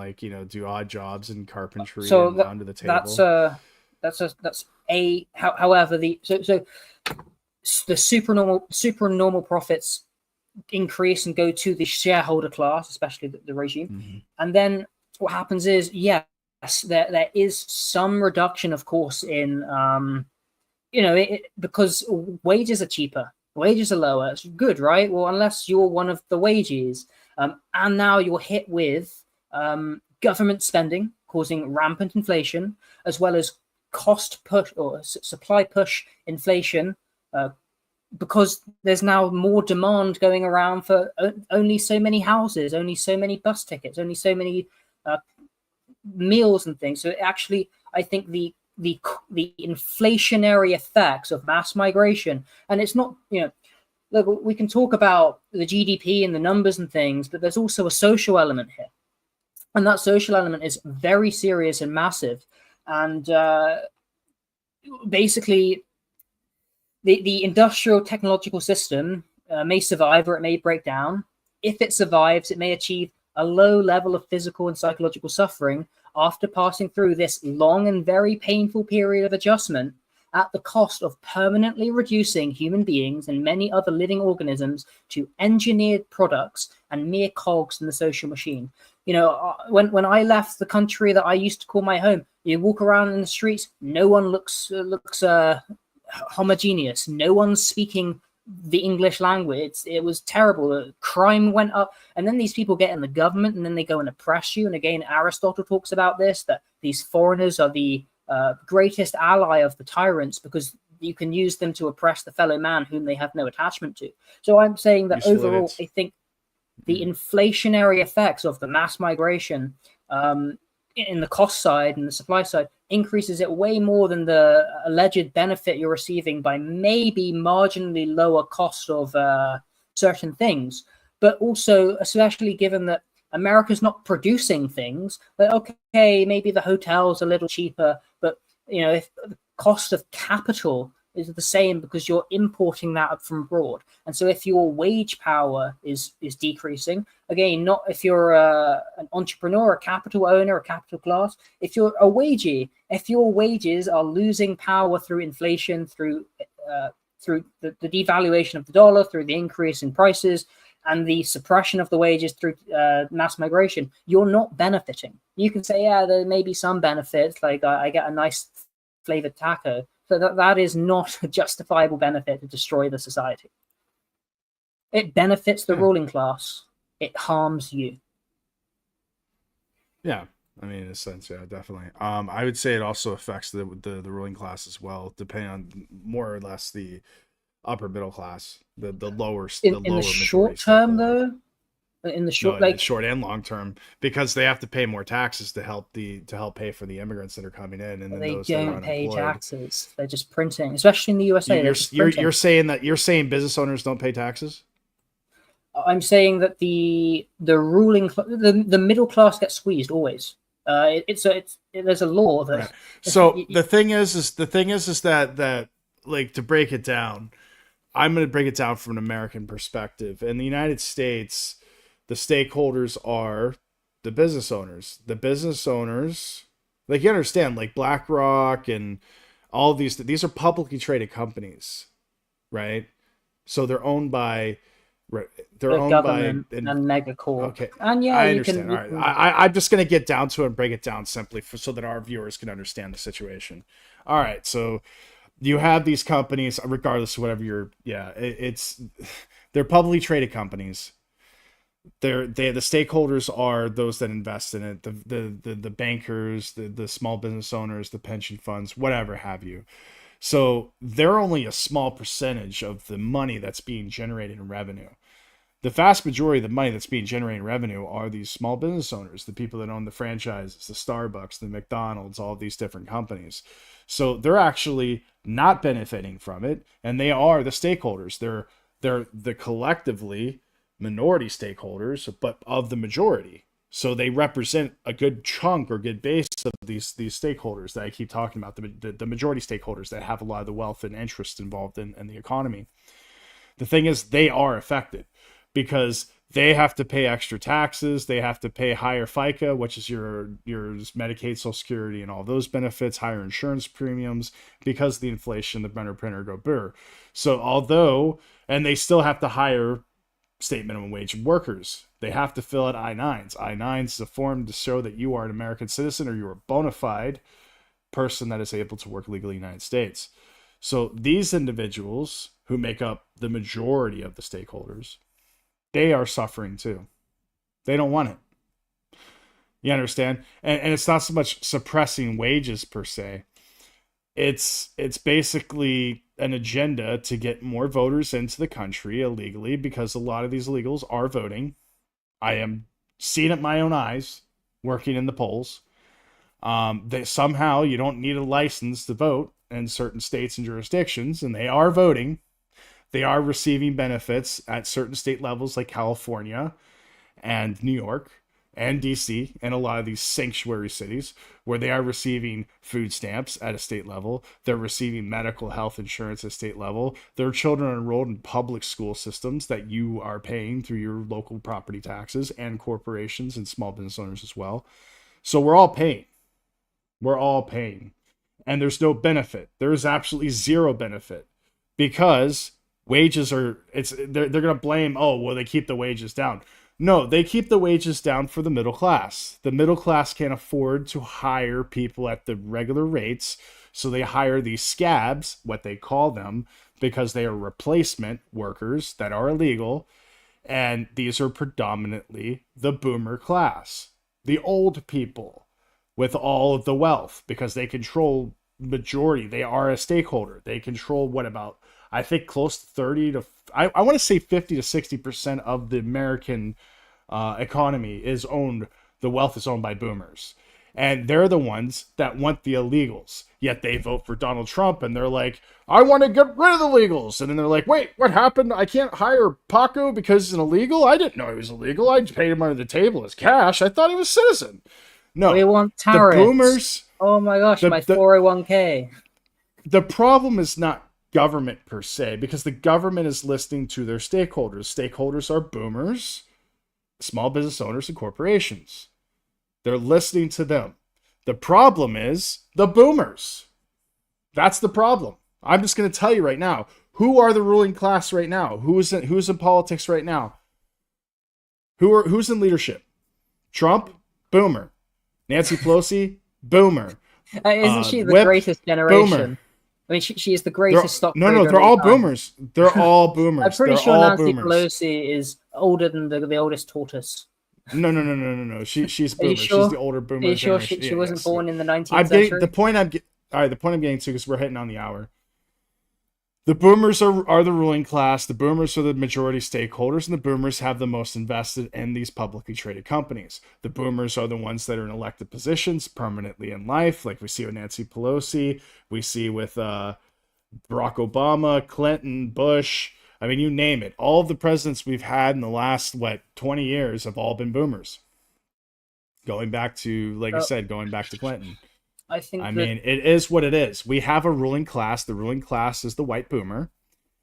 do odd jobs in carpentry and under the table. However, the supernormal profits increase and go to the shareholder class, especially the regime. Mm-hmm. And then what happens is, yes, there is some reduction, of course, in because wages are cheaper, wages are lower. It's good, right? Well, unless you're one of the wages, and now you're hit with government spending causing rampant inflation, as well as cost push or supply push inflation, because there's now more demand going around for only so many houses, only so many bus tickets, only so many meals and things. So actually, I think the inflationary effects of mass migration, and it's not, look, we can talk about the GDP and the numbers and things, but there's also a social element here, and that social element is very serious and massive. And basically, the industrial technological system may survive or it may break down. If it survives, it may achieve a low level of physical and psychological suffering after passing through this long and very painful period of adjustment, at the cost of permanently reducing human beings and many other living organisms to engineered products and mere cogs in the social machine. When I left the country that I used to call my home, you walk around in the streets, no one looks homogeneous. No one's speaking the English language. It was terrible. Crime went up, and then these people get in the government, and then they go and oppress you. And again, Aristotle talks about this, that these foreigners are the greatest ally of the tyrants, because you can use them to oppress the fellow man whom they have no attachment to. So I'm saying that overall, I think the inflationary effects of the mass migration in the cost side and the supply side increases it way more than the alleged benefit you're receiving by maybe marginally lower cost of certain things. But also, especially given that America's not producing things, but okay, maybe the hotel's a little cheaper, but if the cost of capital is the same because you're importing that from abroad. And so if your wage power is decreasing, again, not if you're an entrepreneur, a capital owner, a capital class, if you're a wagee, if your wages are losing power through inflation, through the devaluation of the dollar, through the increase in prices, and the suppression of the wages through mass migration, you're not benefiting. You can say, yeah, there may be some benefits, like I get a nice flavored taco, but that is not a justifiable benefit to destroy the society. It benefits the ruling class. It harms you. Yeah, I mean, in a sense, yeah, definitely. I would say it also affects the ruling class as well, depending on more or less the upper middle class, the lower in the short term, though. In the short, in the short and long term, because they have to pay more taxes to help pay for the immigrants that are coming in, and then they those don't pay taxes. They're just printing, especially in the USA. You're saying business owners don't pay taxes? I'm saying that the ruling the middle class gets squeezed always. There's a law that. Right. So the thing is that like, to break it down, I'm going to break it down from an American perspective. In the United States, the stakeholders are the business owners. The business owners, like, you understand, like BlackRock and all of these are publicly traded companies, right? So they're owned by Right. They're The owned by government and megacorp. okay. And yeah, I you understand. can. All right. I'm just gonna get down to it and break it down simply so that our viewers can understand the situation. All right. So you have these companies, regardless of whatever they're publicly traded companies. The stakeholders are those that invest in it, the bankers, the small business owners, the pension funds, whatever have you. So they're only a small percentage of the money that's being generated in revenue. The vast majority of the money that's being generated in revenue are these small business owners, the people that own the franchises, the Starbucks, the McDonald's, all of these different companies. So they're actually not benefiting from it, and they are the stakeholders. They're the collectively minority stakeholders, but of the majority. So they represent a good chunk or good base of these stakeholders that I keep talking about, the majority stakeholders that have a lot of the wealth and interest involved in the economy. The thing is, they are affected because they have to pay extra taxes. They have to pay higher FICA, which is your Medicaid, Social Security, and all those benefits, higher insurance premiums because of the inflation, the printer go burr. So and they still have to hire state minimum wage workers. They have to fill out I-9s. I-9s is a form to show that you are an American citizen or you're a bona fide person that is able to work legally in the United States. So these individuals who make up the majority of the stakeholders, they are suffering too. They don't want it. You understand? And it's not so much suppressing wages per se. It's basically an agenda to get more voters into the country illegally because a lot of these illegals are voting. I am seeing it with my own eyes, working in the polls. They somehow you don't need a license to vote in certain states and jurisdictions, and they are voting. They are receiving benefits at certain state levels like California and New York and DC and a lot of these sanctuary cities where they are receiving food stamps at a state level. They're receiving medical health insurance at state level. Their children are enrolled in public school systems that you are paying through your local property taxes and corporations and small business owners as well. So we're all paying. We're all paying. And there's no benefit. There is absolutely zero benefit because wages are, they're going to blame, oh, well, they keep the wages down. No, they keep the wages down for the middle class. The middle class can't afford to hire people at the regular rates, so they hire these scabs, what they call them, because they are replacement workers that are illegal, and these are predominantly the boomer class, the old people with all of the wealth, because they control majority. They are a stakeholder. They control I think close to 30 to, I want to say 50 to 60% of the American economy is owned, the wealth is owned by boomers. And they're the ones that want the illegals. Yet they vote for Donald Trump and they're like, I want to get rid of the illegals. And then they're like, wait, what happened? I can't hire Paco because he's an illegal? I didn't know he was illegal. I paid him under the table as cash. I thought he was a citizen. No, we want tariffs. The boomers. Oh my gosh, my 401k. The problem is not government per se, because the government is listening to their stakeholders. Stakeholders are boomers, small business owners, and corporations. They're listening to them. The problem is the boomers. That's the problem. I'm just going to tell you right now, who are the ruling class right now? Who's in politics right now? Who's in leadership? Trump, boomer. Nancy Pelosi, boomer. Isn't she the Whip, greatest generation? boomer. I mean, she is the greatest stock. No, they're all boomers. They're all boomers. I'm pretty they're sure all Nancy boomers. Pelosi is older than the oldest tortoise. No. She's boomer. Sure? She's the older boomer. Are you sure generation. she wasn't born in the 19th I'm century? getting the point. All right. The point I'm getting to, because we're hitting on the hour. The boomers are the ruling class. The boomers are the majority stakeholders, and the boomers have the most invested in these publicly traded companies. The boomers are the ones that are in elected positions permanently in life, like we see with Nancy Pelosi, we see with Barack Obama, Clinton, Bush. I mean, you name it. All of the presidents we've had in the last, 20 years have all been boomers. Going back to, I said, going back to Clinton. I mean, it is what it is. We have a ruling class. The ruling class is the white boomer.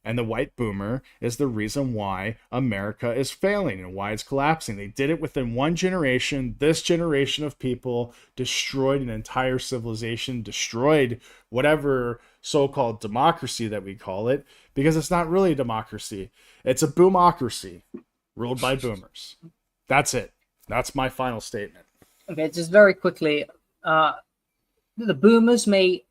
And the white boomer is the reason why America is failing and why it's collapsing. They did it within one generation. This generation of people destroyed an entire civilization, destroyed whatever so-called democracy that we call it, because it's not really a democracy. It's a boomocracy ruled by boomers. That's it. That's my final statement. Okay, just very quickly, the boomers may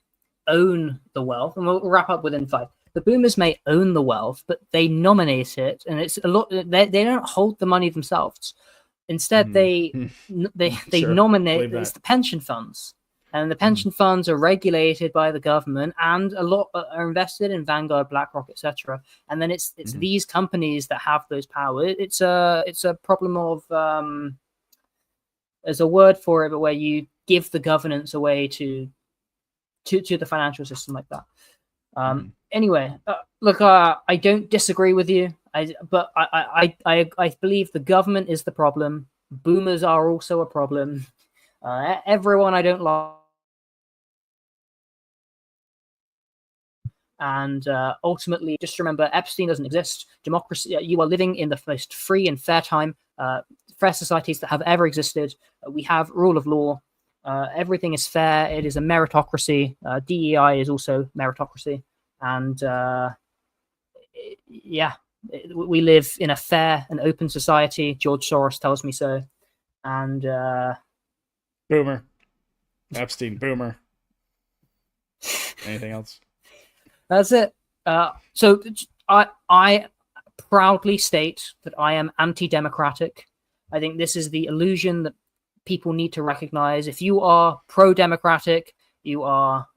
own the wealth, and we'll wrap up within 5. The boomers may own the wealth, but they nominate it, and it's a lot. They don't hold the money themselves. Instead, they Sure, nominate. believe that. It's the pension funds, and the pension funds are regulated by the government, and a lot are invested in Vanguard, BlackRock, etc. And then it's these companies that have those powers. It's a problem of there's a word for it, but where you give the governance away to the financial system like that. Anyway, look, I don't disagree with you. But I believe the government is the problem. Boomers are also a problem. Everyone I don't like. And ultimately, just remember, Epstein doesn't exist. Democracy. You are living in the most free and fair time, fair societies that have ever existed. We have rule of law. Everything is fair. It is a meritocracy. DEI is also meritocracy. And we live in a fair and open society. George Soros tells me so. And boomer. Epstein, boomer. Anything else? That's it. So I proudly state that I am anti-democratic. I think this is the illusion that people need to recognize. If you are pro-democratic, you are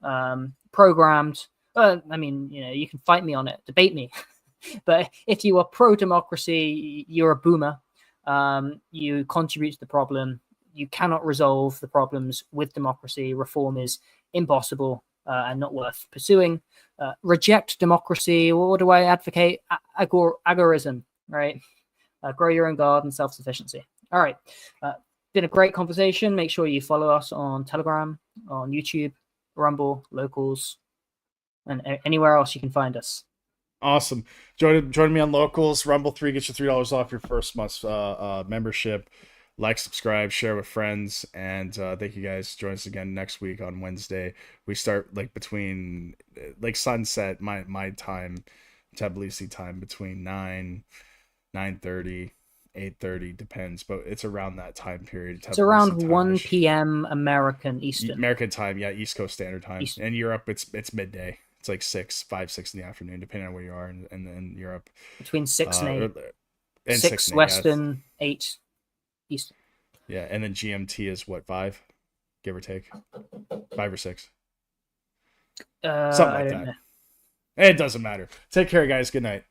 programmed. I mean, you can fight me on it, debate me. But if you are pro-democracy, you're a boomer. You contribute to the problem. You cannot resolve the problems with democracy. Reform is impossible and not worth pursuing. Reject democracy. What do I advocate? Agorism, right? Grow your own garden, self-sufficiency. All right. Been a great conversation. Make sure you follow us on Telegram, on YouTube, Rumble, Locals, and anywhere else you can find us. Awesome. Join me on Locals. Rumble 3 gets you $3 off your first month's membership. Like, subscribe, share with friends, and thank you guys. Join us again next week on Wednesday. We start between sunset my time, Tbilisi time, between 9:30, 8:30, depends, but it's around that time period. It's around 1 p.m. American time, yeah, East Coast Standard Time. In Europe, it's midday. It's like 5, 6 in the afternoon, depending on where you are in Europe. Between 6 and 8. 6 and 8, Western, 8 Eastern. Yeah, and then GMT is what, 5, give or take, 5 or 6, something like that. It doesn't matter. Take care, guys. Good night.